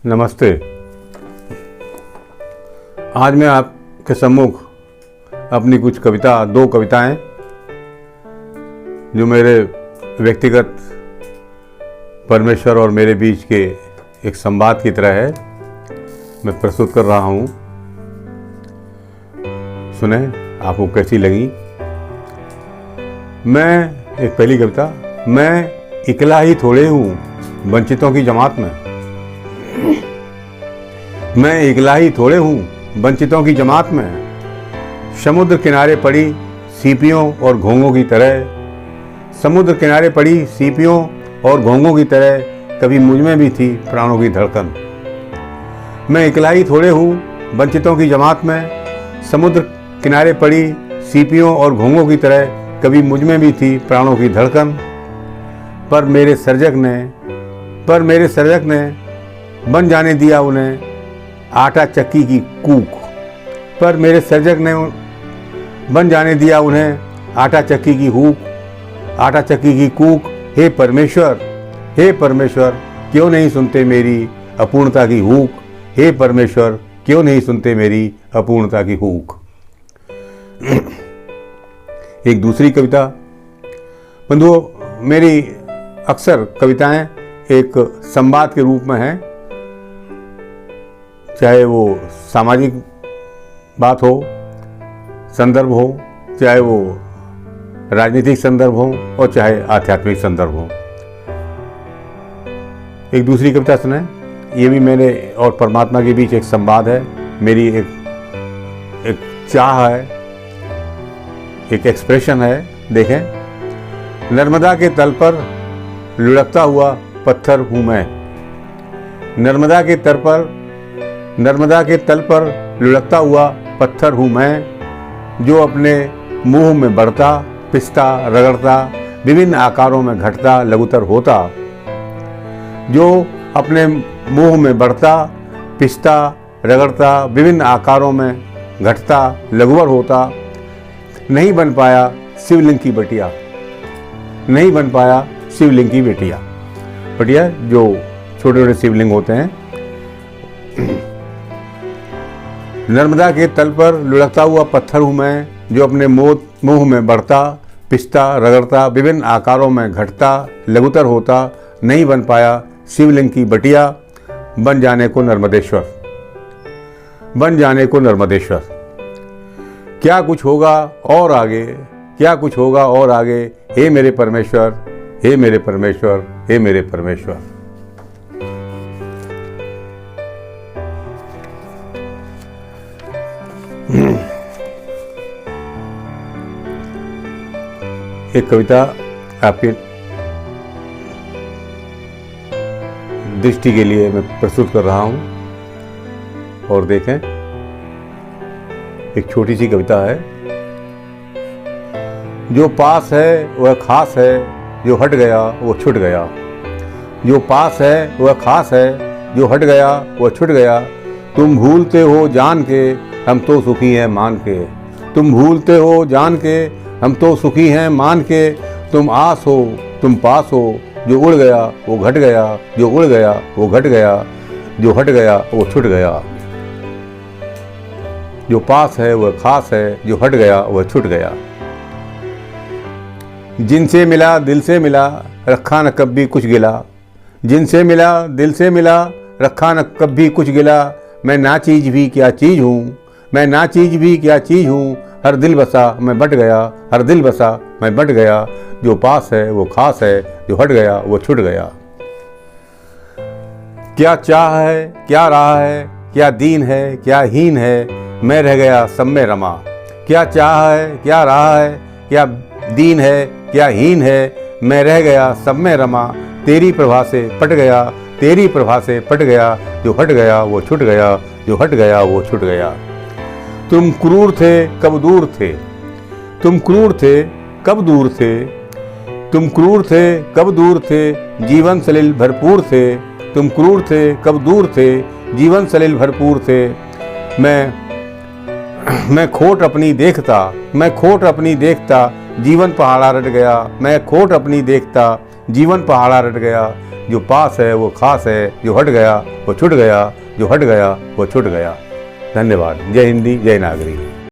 नमस्ते। आज मैं आपके सम्मुख अपनी कुछ दो कविताएं जो मेरे व्यक्तिगत परमेश्वर और मेरे बीच के एक संवाद की तरह है, मैं प्रस्तुत कर रहा हूँ। सुने आपको कैसी लगी। एक पहली कविता। मैं इकला ही थोड़े हूँ वंचितों की जमात में। मैं इकला ही थोड़े हूँ वंचितों की जमात में। समुद्र किनारे पड़ी सीपियों और घोंघों की तरह। समुद्र किनारे पड़ी सीपियों और घोंघों की तरह कभी मुझ में भी थी प्राणों की धड़कन। मैं इकला ही थोड़े हूँ वंचितों की जमात में। समुद्र किनारे पड़ी सीपियों और घोंघों की तरह कभी मुझ में भी थी प्राणों की धड़कन। पर मेरे सर्जक ने बन जाने दिया उन्हें आटा चक्की की कूक। पर मेरे सर्जक ने बन जाने दिया उन्हें आटा चक्की की कूक। हे परमेश्वर क्यों नहीं सुनते मेरी अपूर्णता की हूक। हे परमेश्वर क्यों नहीं सुनते मेरी अपूर्णता की हूक। एक दूसरी कविता। बंधुओं, मेरी अक्सर कविताएं एक संवाद के रूप में हैं, चाहे वो सामाजिक बात हो, संदर्भ हो, चाहे वो राजनीतिक संदर्भ हो और चाहे आध्यात्मिक संदर्भ हो। एक दूसरी कविता सुने। ये भी मेरे और परमात्मा के बीच एक संवाद है, मेरी एक चाह है, एक एक्सप्रेशन है। देखें। नर्मदा के तल पर लुढ़कता हुआ पत्थर हूँ मैं। नर्मदा के तल पर लुढ़कता हुआ पत्थर हूँ मैं, जो अपने मुंह में बढ़ता पिसता रगड़ता विभिन्न आकारों में घटता लघुतर होता। जो अपने मुंह में बढ़ता पिसता रगड़ता विभिन्न आकारों में घटता लघुवर होता। नहीं बन पाया शिवलिंग की बटिया। नहीं बन पाया शिवलिंग की बटिया जो छोटे छोटे शिवलिंग होते हैं। नर्मदा के तल पर लुढ़कता हुआ पत्थर हूँ मैं, जो अपने मुंह में बढ़ता पिसता रगड़ता विभिन्न आकारों में घटता लघुतर होता। नहीं बन पाया शिवलिंग की बटिया, बन जाने को नर्मदेश्वर। क्या कुछ होगा और आगे, क्या कुछ होगा और आगे। हे मेरे परमेश्वर, हे मेरे परमेश्वर, हे मेरे परमेश्वर। एक कविता आपके दृष्टि के लिए मैं प्रस्तुत कर रहा हूं और देखें। एक छोटी सी कविता है। जो पास है वह खास है, जो हट गया वो छूट गया। जो पास है वह खास है, जो हट गया वह छूट गया। तुम भूलते हो जान के, हम तो सुखी हैं मान के। तुम भूलते हो जान के, हम तो सुखी हैं मान के। तुम आस हो, तुम पास हो, जो उड़ गया वो घट गया। जो उड़ गया वो घट गया, जो हट गया वो छूट गया। जो पास है वह खास है, जो हट गया वह छूट गया। जिनसे मिला दिल से मिला, रखा न कभी कुछ गिला। जिनसे मिला दिल से मिला, रखा न कभी कुछ गिला। मैं ना चीज भी क्या चीज हूँ, मैं ना चीज भी क्या चीज हूँ। हर दिल बसा मैं बट गया, हर दिल बसा मैं बट गया। जो पास है वो खास है, जो हट गया वो छूट गया। क्या चाह है क्या रहा है, क्या दीन है क्या हीन है, मैं रह गया सब में रमा। क्या चाह है क्या रहा है, क्या दीन है क्या हीन है, मैं रह गया सब में रमा। तेरी प्रभा से पट गया, तेरी प्रभा से पट गया। जो हट गया वो छूट गया, जो हट गया वो छूट गया। तुम क्रूर थे कब दूर थे, तुम क्रूर थे कब दूर थे। तुम क्रूर थे कब दूर थे, जीवन सलिल भरपूर थे। तुम क्रूर थे कब दूर थे, जीवन सलिल भरपूर थे। मैं खोट अपनी देखता, जीवन पहाड़ा रट गया। मैं खोट अपनी देखता, जीवन पहाड़ा रट गया। जो पास है वो खास है, जो हट गया वो छूट गया, जो हट गया वो छूट गया। धन्यवाद। जय हिंदी, जय नागरी।